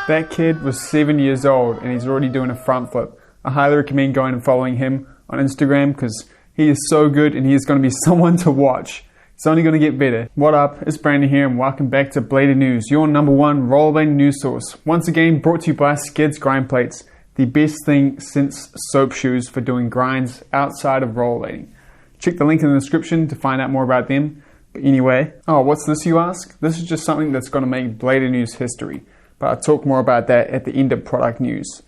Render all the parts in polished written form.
That kid was 7 years old and he's already doing a front flip. I highly recommend going and following him on Instagram because he is so good and he is going to be someone to watch. It's only going to get better. What up? It's Brandon here and welcome back to Blading News, your number one rollerblading news source. Once again brought to you by Skids Grind Plates, the best thing since soap shoes for doing grinds outside of rollerblading. Check the link in the description to find out more about them. But anyway, what's this you ask? This is just something that's going to make Blading News history. But I'll talk more about that at the end of product news.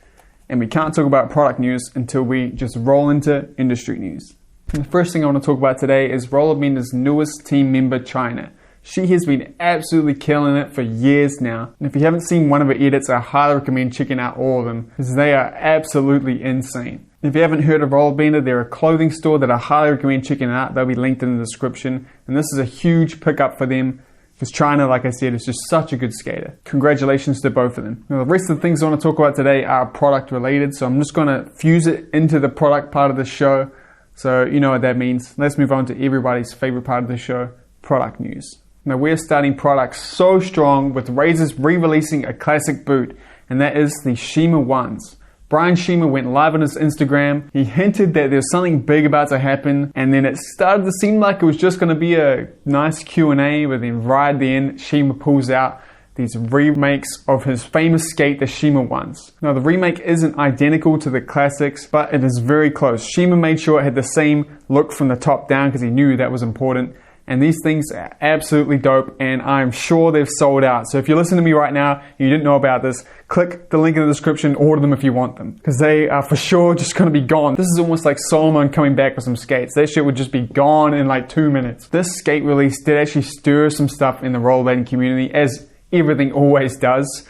And we can't talk about product news until we just roll into industry news. And the first thing I want to talk about today is Rollerbender's newest team member, Chynna. She has been absolutely killing it for years now. And if you haven't seen one of her edits, I highly recommend checking out all of them because they are absolutely insane. If you haven't heard of Rollerbender, they're a clothing store that I highly recommend checking out. They'll be linked in the description. And this is a huge pickup for them because Chynna, like I said, is just such a good skater. Congratulations to both of them. Now, the rest of the things I want to talk about today are product related. So I'm just going to fuse it into the product part of the show. So you know what that means. Let's move on to everybody's favorite part of the show, product news. Now we're starting products so strong with Razors re-releasing a classic boot, and that is the Shima1s. Brian Shima went live on his Instagram. He hinted that there's something big about to happen, and then it started to seem like it was just going to be a nice Q&A, but then right at the end, Shima pulls out these remakes of his famous skate, the Shima1s. Now the remake isn't identical to the classics, but it is very close. Shima made sure it had the same look from the top down because he knew that was important. And these things are absolutely dope, and I'm sure they've sold out. So if you're listening to me right now and you didn't know about this, click the link in the description, order them if you want them. Because they are for sure just going to be gone. This is almost like Solomon coming back with some skates. That shit would just be gone in like 2 minutes. This skate release did actually stir some stuff in the rollerblading community, as everything always does,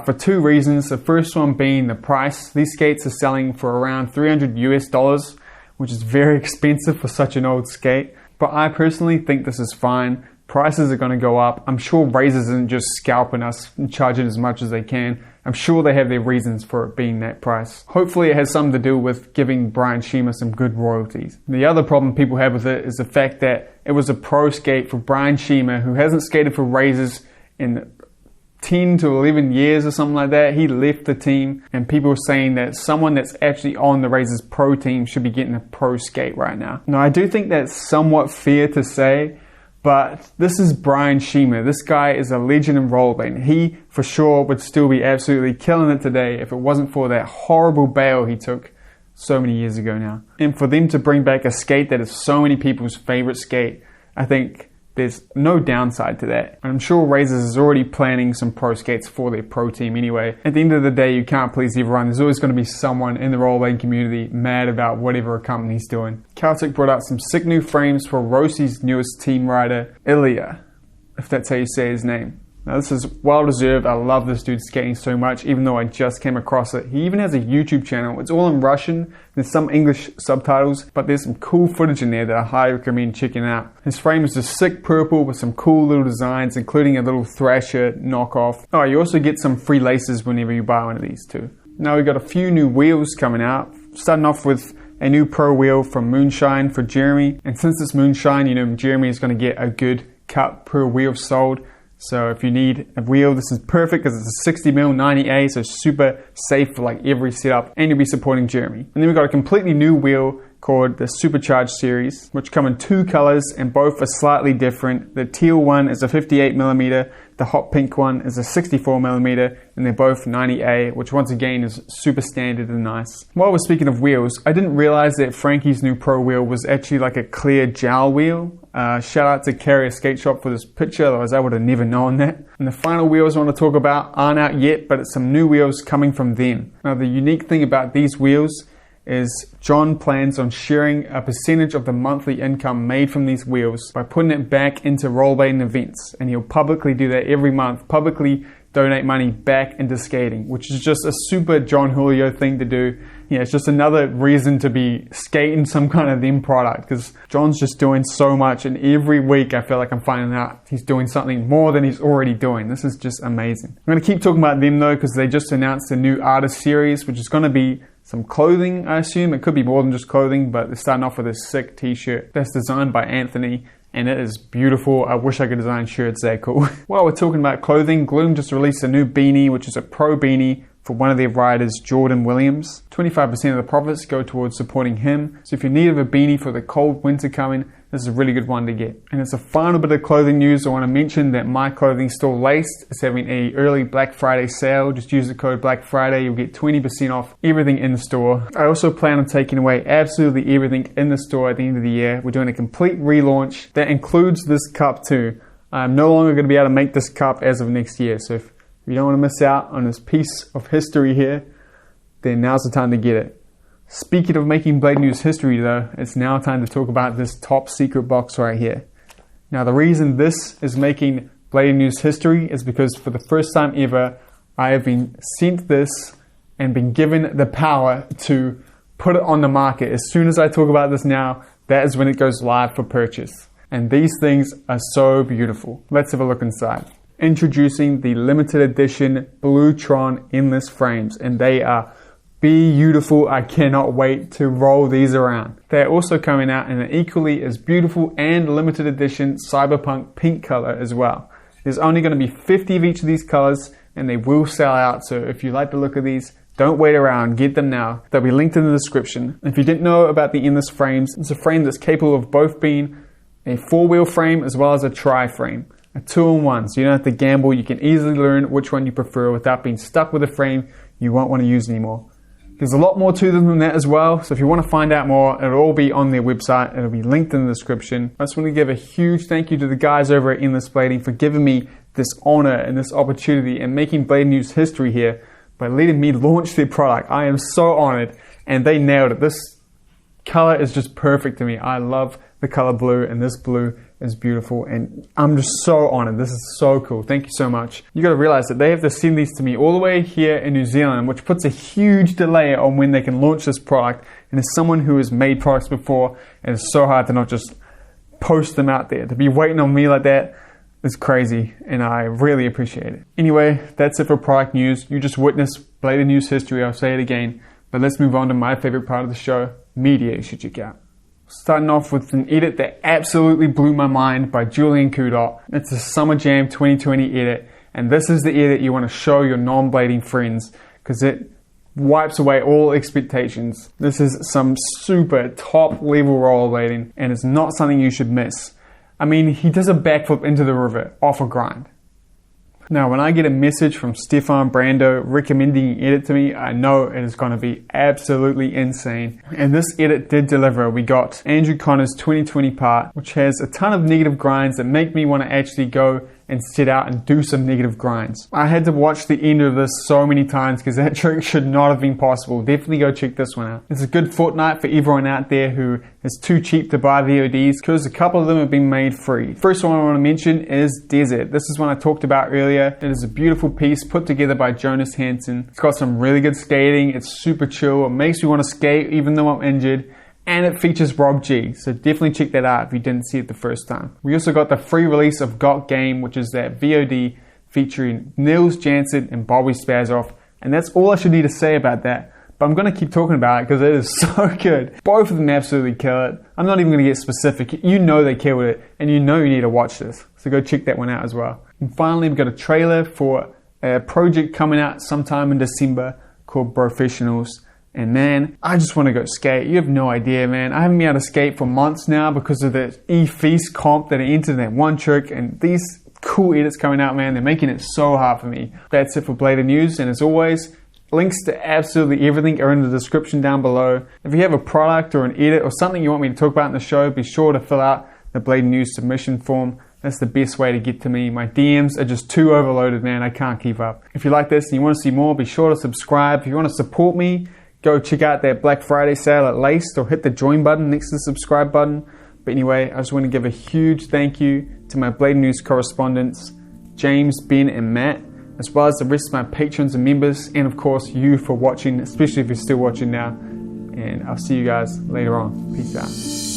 for two reasons. The first one being the price. These skates are selling for around $300 US, which is very expensive for such an old skate. But I personally think this is fine. Prices are going to go up. I'm sure Razors isn't just scalping us and charging as much as they can. I'm sure they have their reasons for it being that price. Hopefully it has something to do with giving Brian Shima some good royalties. The other problem people have with it is the fact that it was a pro skate for Brian Shima, who hasn't skated for Razors in 10 to 11 years or something like that. He left the team, and people are saying that someone that's actually on the Razors pro team should be getting a pro skate right now. Now I do think that's somewhat fair to say, but this is Brian Shima. This guy is a legend in rollerblading. He for sure would still be absolutely killing it today if it wasn't for that horrible bail he took so many years ago now. And for them to bring back a skate that is so many people's favorite skate, I think there's no downside to that. I'm sure Razors is already planning some pro skates for their pro team anyway. At the end of the day, you can't please everyone. There's always going to be someone in the rollerblading community mad about whatever a company's doing. Kaltik brought out some sick new frames for Rossi's newest team rider, Ilia, if that's how you say his name. Now this is well deserved. I love this dude skating so much, even though I just came across it. He even has a YouTube channel. It's all in Russian. There's some English subtitles, but there's some cool footage in there that I highly recommend checking out. His frame is just sick purple with some cool little designs, including a little Thrasher knockoff. Oh, you also get some free laces whenever you buy one of these too. Now we've got a few new wheels coming out. Starting off with a new pro wheel from Moonshine for Jeremy. And since it's Moonshine, you know Jeremy is going to get a good cut per wheel sold. So if you need a wheel, this is perfect because it's a 60mm 90A, so super safe for like every setup, and you'll be supporting Jeremy. And then we've got a completely new wheel called the Supercharged series, which come in two colors and both are slightly different. The teal one is a 58mm, the hot pink one is a 64mm, and they're both 90A, which once again is super standard and nice. While we're speaking of wheels, I didn't realize that Frankie's new pro wheel was actually like a clear gel wheel. Shout out to Carrier Skate Shop for this picture, otherwise I would have never known that. And the final wheels I want to talk about aren't out yet, but it's some new wheels coming from them. Now the unique thing about these wheels is John plans on sharing a percentage of the monthly income made from these wheels by putting it back into rollerblading events, and he'll publicly do that every month, publicly donate money back into skating, which is just a super John Julio thing to do. Yeah, it's just another reason to be skating some kind of them product, because John's just doing so much, and every week I feel like I'm finding out he's doing something more than he's already doing. This is just amazing. I'm going to keep talking about them though, because they just announced a new artist series, which is going to be some clothing, I assume. It could be more than just clothing, but they're starting off with a sick t-shirt that's designed by Anthony, and it is beautiful. I wish I could design shirts that cool. While we're talking about clothing, Gloom just released a new beanie, which is a pro beanie for one of their riders, Jordan Williams. 25% of the profits go towards supporting him. So if you're in need of a beanie for the cold winter coming, this is a really good one to get. And as a final bit of clothing news, I want to mention that my clothing store Laced is having a early Black Friday sale. Just use the code Black Friday, you'll get 20% off everything in the store. I also plan on taking away absolutely everything in the store at the end of the year. We're doing a complete relaunch that includes this cup too. I'm no longer going to be able to make this cup as of next year. So if you don't want to miss out on this piece of history here, then now's the time to get it. Speaking of making Blade News history though, it's now time to talk about this top secret box right here. Now the reason this is making Blade News history is because for the first time ever, I have been sent this and been given the power to put it on the market. As soon as I talk about this now, that is when it goes live for purchase. And these things are so beautiful. Let's have a look inside. Introducing the limited edition Bluetron endless frames, and they are beautiful. I cannot wait to roll these around. They're also coming out in an equally as beautiful and limited edition cyberpunk pink color as well. There's only going to be 50 of each of these colors and they will sell out, so if you like the look of these, don't wait around, get them now. They'll be linked in the description. If you didn't know about the endless frames, it's a frame that's capable of both being a 4-wheel frame as well as a tri-frame. A 2-in-1, so you don't have to gamble. You can easily learn which one you prefer without being stuck with a frame you won't want to use anymore. There's a lot more to them than that as well, so if you want to find out more, it'll all be on their website. It'll be linked in the description. I just want to give a huge thank you to the guys over at Endless Blading for giving me this honor and this opportunity and making Blade News history here by letting me launch their product. I am so honored, and they nailed it. This color is just perfect to me. I love the color blue, and this blue is beautiful, and I'm just so honored. This is so cool. Thank you so much. You got to realize that they have to send these to me all the way here in New Zealand, which puts a huge delay on when they can launch this product. And as someone who has made products before, it is so hard to not just post them out there. To be waiting on me like that is crazy, and I really appreciate it. Anyway, that's it for product news. You just witnessed Blade News history. I'll say it again, but let's move on to my favorite part of the show, media you should check out. Starting off with an edit that absolutely blew my mind by Julian Kudot. It's a Summer Jam 2020 edit, and this is the edit you want to show your non-blading friends because it wipes away all expectations. This is some super top level rollerblading, and it's not something you should miss. I mean, he does a backflip into the river off a grind. Now, when I get a message from Stefan Brando recommending an edit to me, I know it is going to be absolutely insane. And this edit did deliver. We got Andrew Connor's 2020 part, which has a ton of negative grinds that make me want to actually go and set out and do some negative grinds. I had to watch the end of this so many times because that trick should not have been possible. Definitely go check this one out. It's a good fortnight for everyone out there who is too cheap to buy VODs because a couple of them have been made free. First one I want to mention is Desert. This is one I talked about earlier. It is a beautiful piece put together by Jonas Hansen. It's got some really good skating. It's super chill. It makes me want to skate even though I'm injured. And it features Rob G, so definitely check that out if you didn't see it the first time. We also got the free release of Got Game, which is that VOD featuring Nils Jansen and Bobby Spazoff, and that's all I should need to say about that. But I'm going to keep talking about it because it is so good. Both of them absolutely kill it. I'm not even going to get specific. You know they killed it, and you know you need to watch this. So go check that one out as well. And finally, we've got a trailer for a project coming out sometime in December called Professionals. And man, I just want to go skate. You have no idea, man. I haven't been able to skate for months now because of the E-Feast comp that I entered in that one trick. And these cool edits coming out, man, they're making it so hard for me. That's it for Bladed News. And as always, links to absolutely everything are in the description down below. If you have a product or an edit or something you want me to talk about in the show, be sure to fill out the Bladed News submission form. That's the best way to get to me. My DMs are just too overloaded, man. I can't keep up. If you like this and you want to see more, be sure to subscribe. If you want to support me, go check out that Black Friday sale at Laced or hit the join button next to the subscribe button. But anyway, I just want to give a huge thank you to my Blade News correspondents, James, Ben, and Matt, as well as the rest of my patrons and members, and of course you for watching, especially if you're still watching now. And I'll see you guys later on. Peace out.